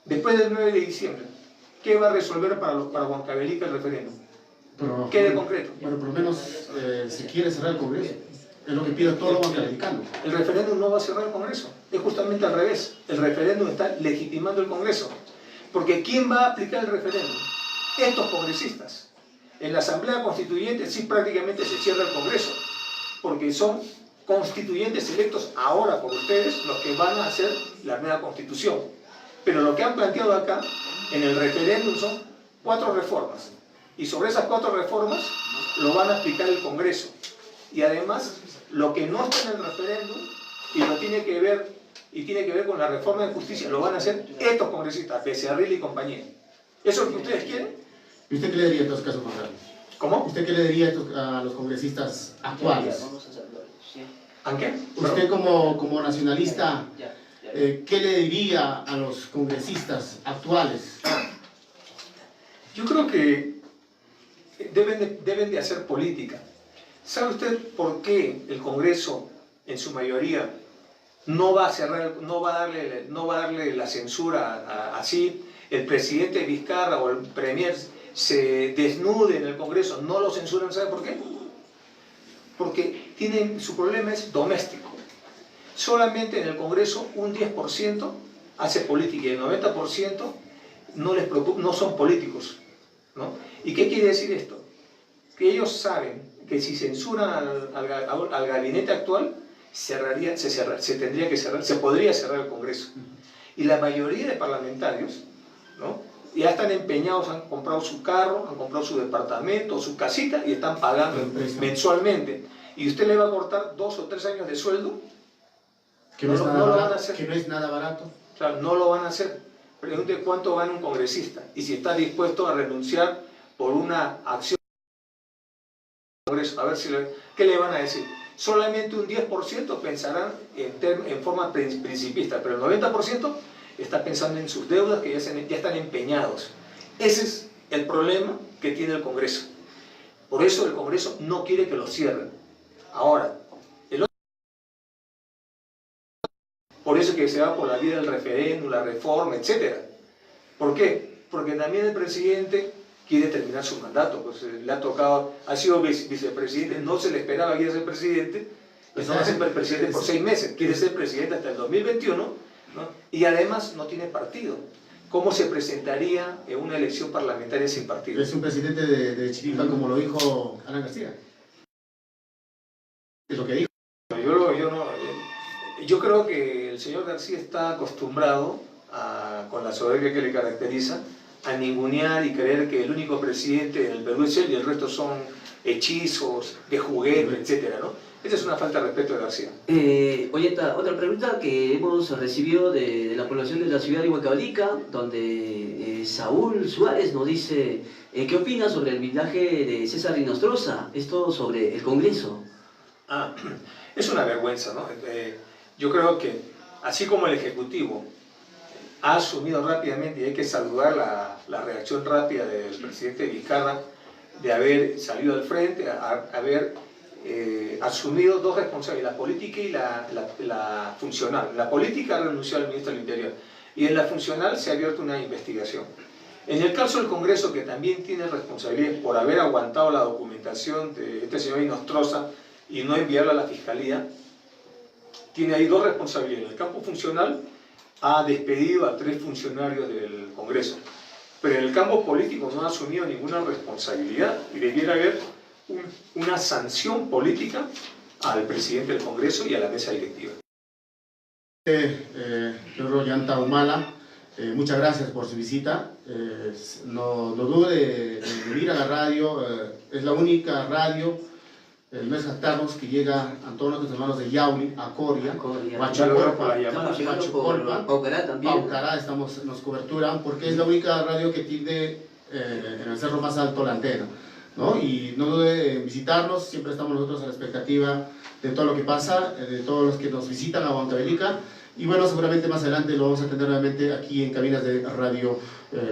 Speaker 3: Después del 9 de diciembre, ¿qué va a resolver para Huancavelica el referéndum? ¿Qué de concreto?
Speaker 2: Bueno, por lo menos se quiere cerrar el Congreso. Es lo que piden todos los huancavelicanos.
Speaker 3: El referéndum no va a cerrar el Congreso, es justamente al revés. El referéndum está legitimando el Congreso. Porque ¿quién va a aplicar el referéndum? Estos congresistas. En la Asamblea Constituyente sí prácticamente se cierra el Congreso, porque son constituyentes electos ahora por ustedes los que van a hacer la nueva Constitución. Pero lo que han planteado acá, en el referéndum, son 4 reformas. Y sobre esas 4 reformas lo van a aplicar el Congreso. Y además, lo que no está en el referéndum y lo tiene que ver con la reforma de justicia, lo van a hacer estos congresistas, Becerril y compañía. ¿Eso es lo que ustedes quieren?
Speaker 2: ¿Y usted qué le diría en estos casos, Juan Carlos?
Speaker 3: ¿Cómo?
Speaker 2: ¿Usted qué le diría a los congresistas actuales?
Speaker 3: ¿A qué?
Speaker 2: Usted como nacionalista, ¿qué le diría a los congresistas actuales?
Speaker 3: Yo creo que deben de hacer política. ¿Sabe usted por qué el Congreso, en su mayoría, no va a darle la censura así? El presidente Vizcarra o el premier se desnude en el Congreso, no lo censuran. ¿Sabe por qué? Porque su problema es doméstico. Solamente en el Congreso un 10% hace política y el 90% no son políticos, ¿no? ¿Y qué quiere decir esto? Que ellos saben que si censuran al gabinete actual, se podría cerrar el Congreso. Y la mayoría de parlamentarios, ¿no?, ya están empeñados, han comprado su carro, han comprado su departamento, su casita y están pagando mensualmente. Y usted le va a cortar 2 o 3 años de sueldo,
Speaker 2: Que no,
Speaker 3: no lo van a hacer.
Speaker 2: Que no es nada barato.
Speaker 3: O sea, no lo van a hacer. Pregunte cuánto gana un congresista y si está dispuesto a renunciar por una acción del Congreso. A ver ¿qué le van a decir? Solamente un 10% pensarán en forma principista, pero el 90% está pensando en sus deudas que ya están empeñados. Ese es el problema que tiene el Congreso. Por eso el Congreso no quiere que lo cierren. Ahora, por eso que se va por la vía del referéndum, la reforma, etc. ¿Por qué? Porque también el presidente quiere terminar su mandato, pues le ha tocado, ha sido vicepresidente, no se le esperaba que iba a ser presidente, pues no va a ser presidente por 6 meses, quiere ser presidente hasta el 2021, ¿no? Y además no tiene partido. ¿Cómo se presentaría en una elección parlamentaria sin partido?
Speaker 2: Es un presidente de Chiripa, como lo dijo Alan García. Es lo que dijo.
Speaker 3: Yo creo que el señor García está acostumbrado, con la soberbia que le caracteriza, a ningunear y creer que el único presidente en el Perú es él y el resto son hechizos, de juguete, etc., ¿no? Esa es una falta de respeto de García.
Speaker 1: Ollanta, otra pregunta que hemos recibido de la población de la ciudad de Huancavelica, donde Saúl Suárez nos dice, ¿qué opina sobre el blindaje de César Rinostroza? Esto sobre el Congreso.
Speaker 3: Es una vergüenza, ¿no? Yo creo que, así como el Ejecutivo ha asumido rápidamente, y hay que saludar la reacción rápida del presidente Vizcarra, de haber salido al frente, haber asumido 2 responsabilidades, la política y la funcional. La política ha renunciado al ministro del Interior y en la funcional se ha abierto una investigación. En el caso del Congreso, que también tiene responsabilidad por haber aguantado la documentación de este señor Rinostroza y no enviarla a la Fiscalía, tiene ahí 2 responsabilidades. En el campo funcional ha despedido a 3 funcionarios del Congreso, pero en el campo político no ha asumido ninguna responsabilidad y debiera haber una sanción política al presidente del Congreso y a la mesa directiva.
Speaker 2: Pedro Ollanta Humala, muchas gracias por su visita. No dude de venir a la radio, es la única radio, no es jactarnos, que llega a todos nuestros hermanos de Yauli, a Coria,
Speaker 1: Huachocolpa, Paucará también.
Speaker 2: Paucará, nos coberturan, porque es la única radio que tiene en el cerro más alto la antena, ¿no? Y no dude en visitarnos, siempre estamos nosotros a la expectativa de todo lo que pasa, de todos los que nos visitan a Huancavelica, y bueno, seguramente más adelante lo vamos a tener nuevamente aquí en cabinas de Radio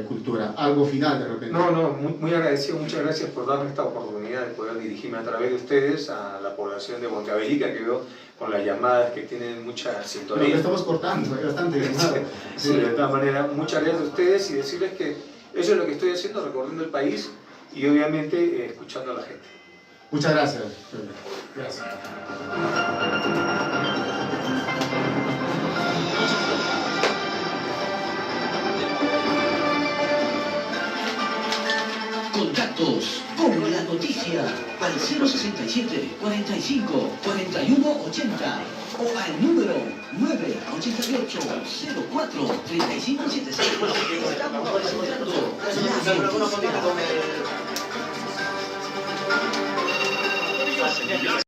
Speaker 2: Cultura. ¿Algo final de repente?
Speaker 3: No, muy agradecido, muchas gracias por darme esta oportunidad de poder dirigirme a través de ustedes a la población de Huancavelica, que veo con las llamadas que tienen mucha sintonía.
Speaker 2: Pero que estamos cortando, hay bastante llamado.
Speaker 3: Sí, de todas maneras, muchas gracias a ustedes y decirles que eso es lo que estoy haciendo, recorriendo el país y obviamente escuchando a la gente.
Speaker 2: Muchas gracias. Gracias.
Speaker 5: Contactos con la noticia al 067 45 41 80 o al número 988 04 35 76. Estamos presentando la noticia.